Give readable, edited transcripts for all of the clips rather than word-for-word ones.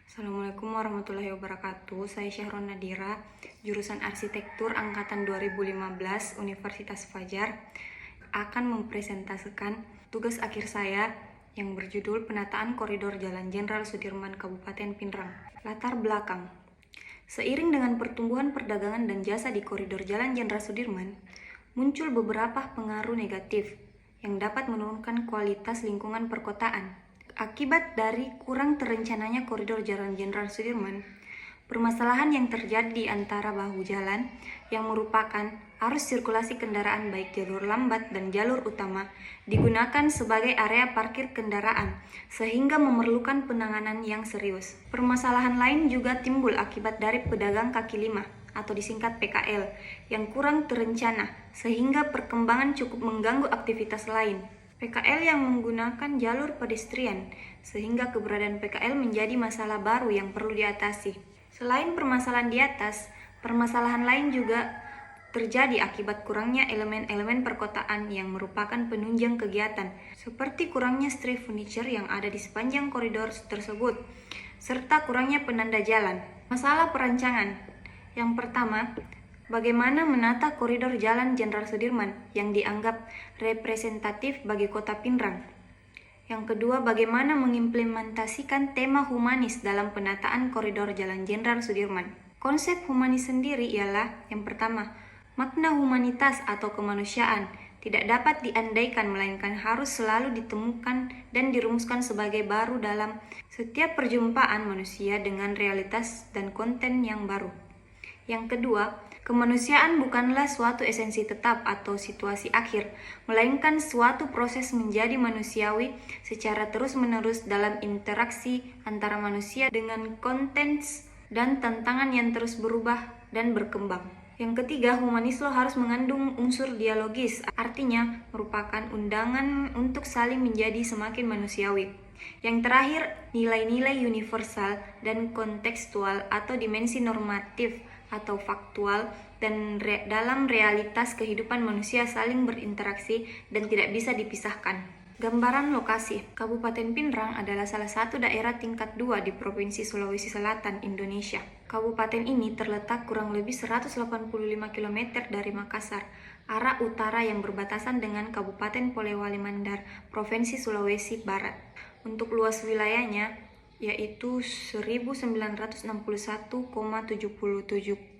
Assalamualaikum warahmatullahi wabarakatuh. Saya Syahrul Nadira, jurusan Arsitektur angkatan 2015 Universitas Fajar, akan mempresentasikan tugas akhir saya yang berjudul Penataan Koridor Jalan Jenderal Sudirman Kabupaten Pinrang. Latar belakang. Seiring dengan pertumbuhan perdagangan dan jasa di koridor Jalan Jenderal Sudirman, muncul beberapa pengaruh negatif yang dapat menurunkan kualitas lingkungan perkotaan. Akibat dari kurang terencananya koridor Jalan Jenderal Sudirman, permasalahan yang terjadi di antara bahu jalan yang merupakan arus sirkulasi kendaraan baik jalur lambat dan jalur utama digunakan sebagai area parkir kendaraan sehingga memerlukan penanganan yang serius. Permasalahan lain juga timbul akibat dari pedagang kaki lima atau disingkat PKL yang kurang terencana sehingga perkembangan cukup mengganggu aktivitas lain. PKL yang menggunakan jalur pedestrian, sehingga keberadaan PKL menjadi masalah baru yang perlu diatasi. Selain permasalahan di atas, permasalahan lain juga terjadi akibat kurangnya elemen-elemen perkotaan yang merupakan penunjang kegiatan, seperti kurangnya street furniture yang ada di sepanjang koridor tersebut, serta kurangnya penanda jalan. Masalah perancangan. Yang pertama, bagaimana menata koridor Jalan Jenderal Sudirman yang dianggap representatif bagi kota Pinrang. Yang kedua, bagaimana mengimplementasikan tema humanis dalam penataan koridor Jalan Jenderal Sudirman. Konsep humanis sendiri ialah, yang pertama, makna humanitas atau kemanusiaan tidak dapat diandaikan melainkan harus selalu ditemukan dan dirumuskan sebagai baru dalam setiap perjumpaan manusia dengan realitas dan konten yang baru. Yang kedua, kemanusiaan bukanlah suatu esensi tetap atau situasi akhir, melainkan suatu proses menjadi manusiawi secara terus-menerus dalam interaksi antara manusia dengan konteks dan tantangan yang terus berubah dan berkembang. Yang ketiga, humanisme harus mengandung unsur dialogis, artinya merupakan undangan untuk saling menjadi semakin manusiawi. Yang terakhir, nilai-nilai universal dan kontekstual atau dimensi normatif atau faktual dan dalam realitas kehidupan manusia saling berinteraksi dan tidak bisa dipisahkan. Gambaran lokasi. Kabupaten Pinrang adalah salah satu daerah tingkat 2 di Provinsi Sulawesi Selatan, Indonesia. Kabupaten ini terletak kurang lebih 185 km dari Makassar, arah utara yang berbatasan dengan Kabupaten Polewali Mandar, Provinsi Sulawesi Barat. Untuk luas wilayahnya yaitu 1961,77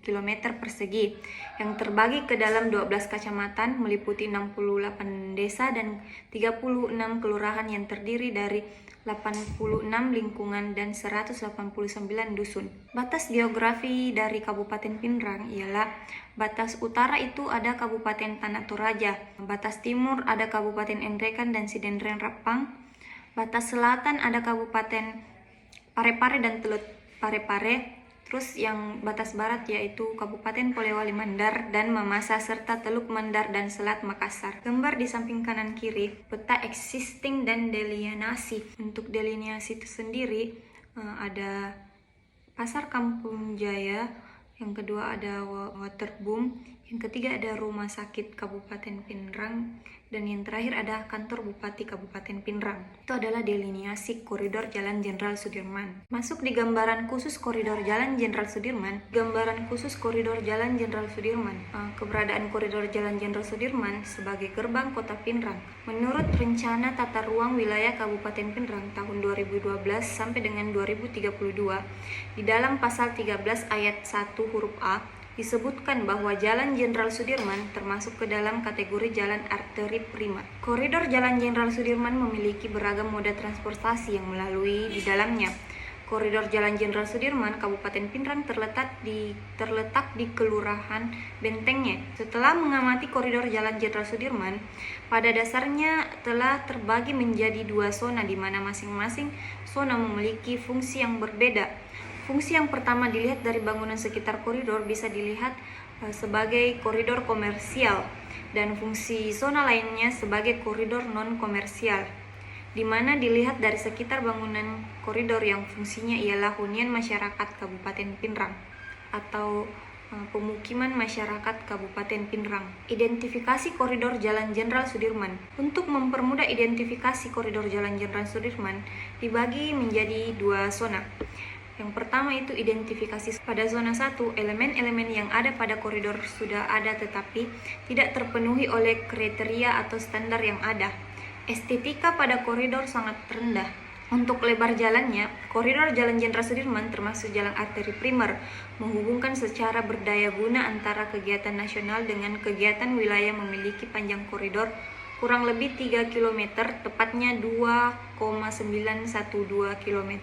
km persegi yang terbagi ke dalam 12 kecamatan meliputi 68 desa dan 36 kelurahan yang terdiri dari 86 lingkungan dan 189 dusun. Batas geografi dari Kabupaten Pinrang ialah batas utara itu ada Kabupaten Tanah Toraja, batas timur ada Kabupaten Endrekan dan Sidendren Rapang, batas selatan ada Kabupaten Parepare dan Teluk Parepare, terus yang batas barat yaitu Kabupaten Polewali Mandar dan Mamasa serta Teluk Mandar dan Selat Makassar. Gambar di samping kanan kiri, peta existing dan delineasi. Untuk delineasi itu sendiri ada Pasar Kampung Jaya, yang kedua ada Waterboom, yang ketiga ada Rumah Sakit Kabupaten Pinrang, dan yang terakhir ada Kantor Bupati Kabupaten Pinrang. Itu adalah delineasi koridor Jalan Jenderal Sudirman. Masuk di gambaran khusus koridor Jalan Jenderal Sudirman. Gambaran khusus koridor Jalan Jenderal Sudirman. Keberadaan koridor Jalan Jenderal Sudirman sebagai gerbang kota Pinrang. Menurut rencana tata ruang wilayah Kabupaten Pinrang tahun 2012 sampai dengan 2032, di dalam pasal 13 ayat 1 huruf A, disebutkan bahwa Jalan Jenderal Sudirman termasuk ke dalam kategori jalan arteri prima. Koridor Jalan Jenderal Sudirman memiliki beragam moda transportasi yang melalui di dalamnya. Koridor Jalan Jenderal Sudirman Kabupaten Pinrang terletak di Kelurahan Bentengnya. Setelah mengamati koridor Jalan Jenderal Sudirman, pada dasarnya telah terbagi menjadi 2 zona di mana masing-masing zona memiliki fungsi yang berbeda. Fungsi yang pertama dilihat dari bangunan sekitar koridor bisa dilihat sebagai koridor komersial dan fungsi zona lainnya sebagai koridor non-komersial, di mana dilihat dari sekitar bangunan koridor yang fungsinya ialah hunian masyarakat Kabupaten Pinrang atau pemukiman masyarakat Kabupaten Pinrang. Identifikasi koridor Jalan Jenderal Sudirman. Untuk mempermudah identifikasi koridor Jalan Jenderal Sudirman dibagi menjadi 2 zona. Yang pertama itu identifikasi. Pada zona 1, elemen-elemen yang ada pada koridor sudah ada tetapi tidak terpenuhi oleh kriteria atau standar yang ada. Estetika pada koridor sangat rendah. Untuk lebar jalannya, koridor Jalan Jenderal Sudirman termasuk jalan arteri primer, menghubungkan secara berdaya guna antara kegiatan nasional dengan kegiatan wilayah, memiliki panjang koridor kurang lebih 3 km, tepatnya 2,912 km,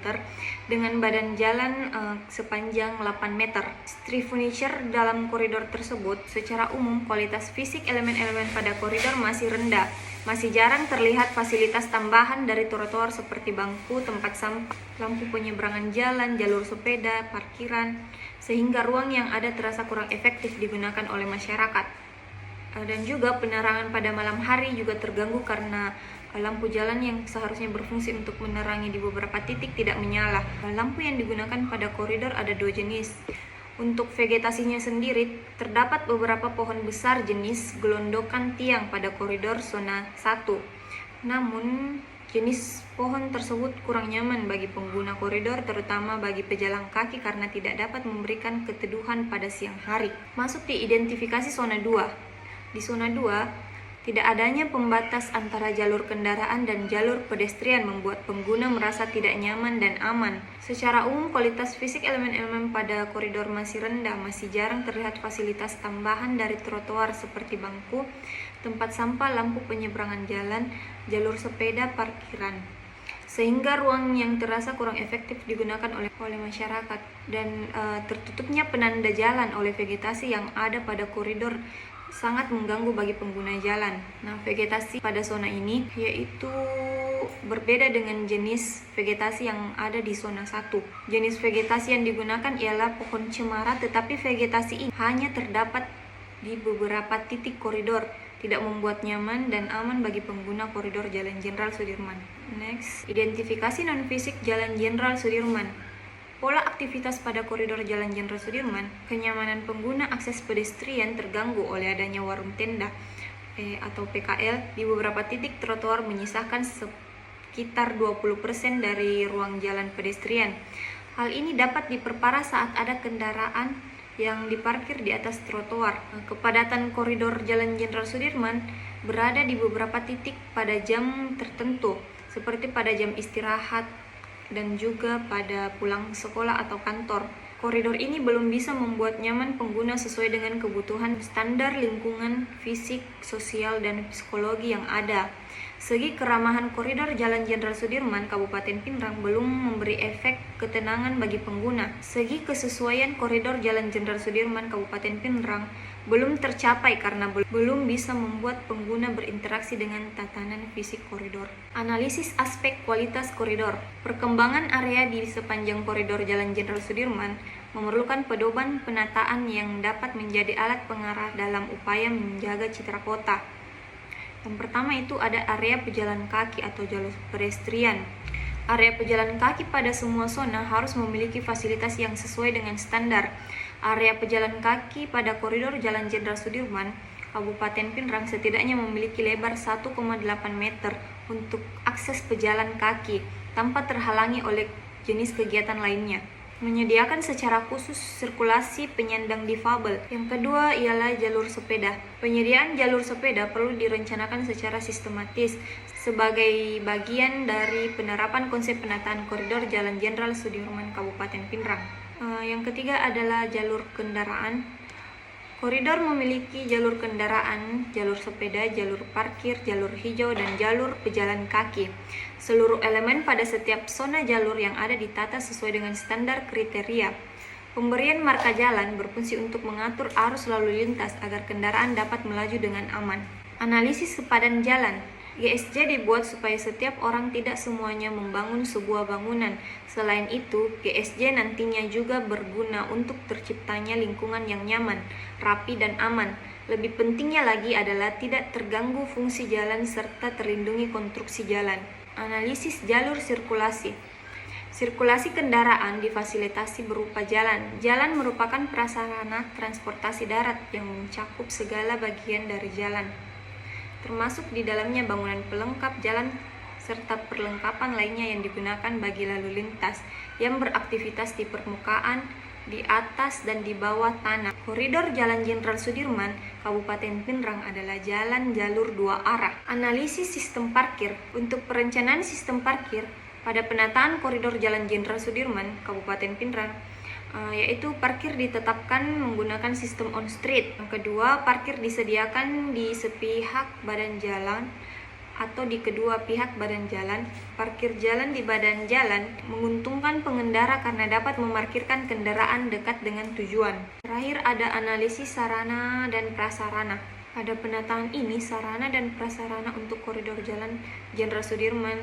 dengan badan jalan sepanjang 8 meter. Street furniture dalam koridor tersebut, secara umum kualitas fisik elemen-elemen pada koridor masih rendah. Masih jarang terlihat fasilitas tambahan dari trotoar seperti bangku, tempat sampah, lampu penyeberangan jalan, jalur sepeda, parkiran, sehingga ruang yang ada terasa kurang efektif digunakan oleh masyarakat. Dan juga penerangan pada malam hari juga terganggu karena lampu jalan yang seharusnya berfungsi untuk menerangi di beberapa titik tidak menyala. Lampu yang digunakan pada koridor ada 2 jenis. Untuk vegetasinya sendiri, terdapat beberapa pohon besar jenis gelondokan tiang pada koridor zona 1. Namun, jenis pohon tersebut kurang nyaman bagi pengguna koridor, terutama bagi pejalan kaki karena tidak dapat memberikan keteduhan pada siang hari. Masuk di identifikasi zona 2. Di zona 2, tidak adanya pembatas antara jalur kendaraan dan jalur pedestrian membuat pengguna merasa tidak nyaman dan aman. Secara umum, kualitas fisik elemen-elemen pada koridor masih rendah, masih jarang terlihat fasilitas tambahan dari trotoar seperti bangku, tempat sampah, lampu penyeberangan jalan, jalur sepeda, parkiran. Sehingga ruang yang terasa kurang efektif digunakan oleh masyarakat, dan tertutupnya penanda jalan oleh vegetasi yang ada pada koridor sangat mengganggu bagi pengguna jalan. Nah, vegetasi pada zona ini yaitu berbeda dengan jenis vegetasi yang ada di zona 1. Jenis vegetasi yang digunakan ialah pohon cemara, tetapi vegetasi ini hanya terdapat di beberapa titik koridor, tidak membuat nyaman dan aman bagi pengguna koridor Jalan Jenderal Sudirman. Next, identifikasi non-fisik Jalan Jenderal Sudirman. Pola aktivitas pada koridor Jalan Jenderal Sudirman, kenyamanan pengguna akses pedestrian terganggu oleh adanya warung tenda atau PKL di beberapa titik trotoar, menyisakan sekitar 20% dari ruang jalan pedestrian. Hal ini dapat diperparah saat ada kendaraan yang diparkir di atas trotoar. Kepadatan koridor Jalan Jenderal Sudirman berada di beberapa titik pada jam tertentu, seperti pada jam istirahat dan juga pada pulang sekolah atau kantor. Koridor ini belum bisa membuat nyaman pengguna sesuai dengan kebutuhan standar lingkungan fisik, sosial, dan psikologi yang ada. Segi keramahan koridor Jalan Jenderal Sudirman, Kabupaten Pinrang belum memberi efek ketenangan bagi pengguna. Segi kesesuaian koridor Jalan Jenderal Sudirman, Kabupaten Pinrang belum tercapai karena belum bisa membuat pengguna berinteraksi dengan tatanan fisik koridor. Analisis aspek kualitas koridor. Perkembangan area di sepanjang koridor Jalan Jenderal Sudirman memerlukan pedoman penataan yang dapat menjadi alat pengarah dalam upaya menjaga citra kota. Yang pertama itu ada area pejalan kaki atau jalur pedestrian. Area pejalan kaki pada semua zona harus memiliki fasilitas yang sesuai dengan standar. Area pejalan kaki pada koridor Jalan Jenderal Sudirman, Kabupaten Pinrang setidaknya memiliki lebar 1,8 meter untuk akses pejalan kaki tanpa terhalangi oleh jenis kegiatan lainnya. Menyediakan secara khusus sirkulasi penyandang difabel. Yang kedua ialah jalur sepeda. Penyediaan jalur sepeda perlu direncanakan secara sistematis sebagai bagian dari penerapan konsep penataan koridor Jalan Jenderal Sudirman, Kabupaten Pinrang. Yang ketiga adalah jalur kendaraan. Koridor memiliki jalur kendaraan, jalur sepeda, jalur parkir, jalur hijau, dan jalur pejalan kaki. Seluruh elemen pada setiap zona jalur yang ada ditata sesuai dengan standar kriteria. Pemberian marka jalan berfungsi untuk mengatur arus lalu lintas agar kendaraan dapat melaju dengan aman. Analisis sepadan jalan. GSJ dibuat supaya setiap orang tidak semuanya membangun sebuah bangunan. Selain itu, GSJ nantinya juga berguna untuk terciptanya lingkungan yang nyaman, rapi, dan aman. Lebih pentingnya lagi adalah tidak terganggu fungsi jalan serta terlindungi konstruksi jalan. Analisis jalur sirkulasi. Sirkulasi kendaraan difasilitasi berupa jalan. Jalan merupakan prasarana transportasi darat yang mencakup segala bagian dari jalan, termasuk di dalamnya bangunan pelengkap jalan serta perlengkapan lainnya yang digunakan bagi lalu lintas yang beraktivitas di permukaan, di atas dan di bawah tanah. Koridor Jalan Jenderal Sudirman, Kabupaten Pinrang adalah jalan jalur dua arah. Analisis sistem parkir. Untuk perencanaan sistem parkir pada penataan koridor Jalan Jenderal Sudirman, Kabupaten Pinrang, yaitu parkir ditetapkan menggunakan sistem on street. Yang kedua, parkir disediakan di sepihak badan jalan atau di kedua pihak badan jalan. Parkir jalan di badan jalan menguntungkan pengendara karena dapat memarkirkan kendaraan dekat dengan tujuan. Terakhir, ada analisis sarana dan prasarana. Pada penataan ini, sarana dan prasarana untuk koridor Jalan Jenderal Sudirman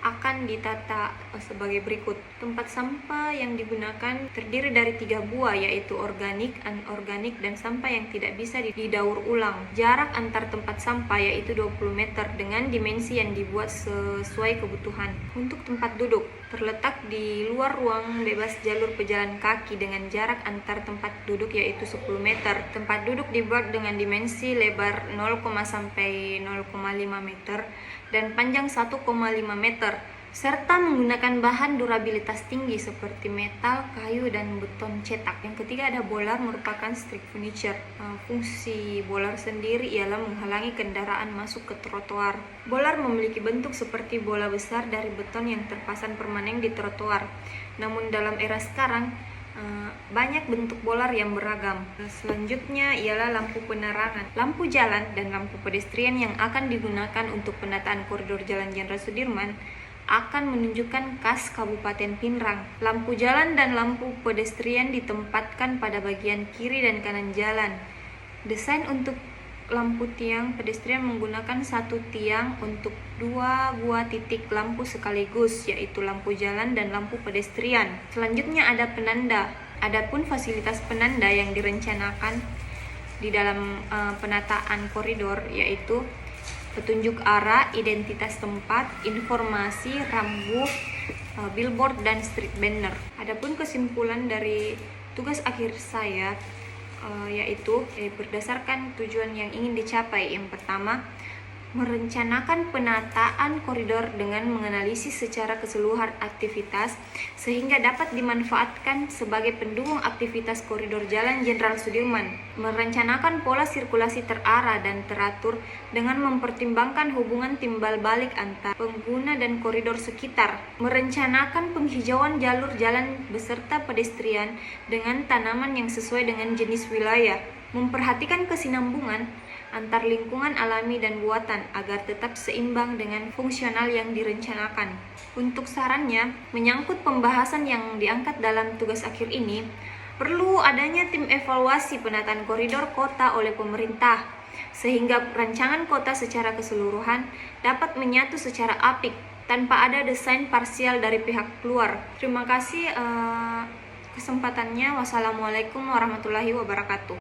akan ditata sebagai berikut. Tempat sampah yang digunakan terdiri dari 3 buah, yaitu organik, anorganik, dan sampah yang tidak bisa didaur ulang. Jarak antar tempat sampah yaitu 20 meter dengan dimensi yang dibuat sesuai kebutuhan. Untuk tempat duduk, terletak di luar ruang bebas jalur pejalan kaki dengan jarak antar tempat duduk yaitu 10 meter. Tempat duduk dibuat dengan dimensi lebar 0, sampai 0,5 meter dan panjang 1,5 meter, serta menggunakan bahan durabilitas tinggi seperti metal, kayu, dan beton cetak. Yang ketiga, ada bolar, merupakan street furniture. Fungsi bolar sendiri ialah menghalangi kendaraan masuk ke trotoar. Bolar memiliki bentuk seperti bola besar dari beton yang terpasang permanen di trotoar. Namun dalam era sekarang, banyak bentuk bolar yang beragam. Selanjutnya ialah lampu penerangan, lampu jalan dan lampu pedestrian yang akan digunakan untuk penataan koridor Jalan Jenderal Sudirman akan menunjukkan khas Kabupaten Pinrang. Lampu jalan dan lampu pedestrian ditempatkan pada bagian kiri dan kanan jalan. Desain untuk lampu tiang pedestrian menggunakan satu tiang untuk 2 buah titik lampu sekaligus, yaitu lampu jalan dan lampu pedestrian. Selanjutnya ada penanda. Adapun fasilitas penanda yang direncanakan di dalam penataan koridor yaitu petunjuk arah, identitas tempat, informasi, rambu, billboard, dan street banner. Adapun kesimpulan dari tugas akhir saya yaitu berdasarkan tujuan yang ingin dicapai. Yang pertama, merencanakan penataan koridor dengan menganalisis secara keseluruhan aktivitas sehingga dapat dimanfaatkan sebagai pendukung aktivitas koridor Jalan Jenderal Sudirman. Merencanakan pola sirkulasi terarah dan teratur dengan mempertimbangkan hubungan timbal balik antar pengguna dan koridor sekitar. Merencanakan penghijauan jalur jalan beserta pedestrian dengan tanaman yang sesuai dengan jenis wilayah. Memperhatikan kesinambungan antar lingkungan alami dan buatan agar tetap seimbang dengan fungsional yang direncanakan. Untuk sarannya, menyangkut pembahasan yang diangkat dalam tugas akhir ini, perlu adanya tim evaluasi penataan koridor kota oleh pemerintah, sehingga rancangan kota secara keseluruhan dapat menyatu secara apik tanpa ada desain parsial dari pihak luar. Terima kasih kesempatannya. Wassalamualaikum warahmatullahi wabarakatuh.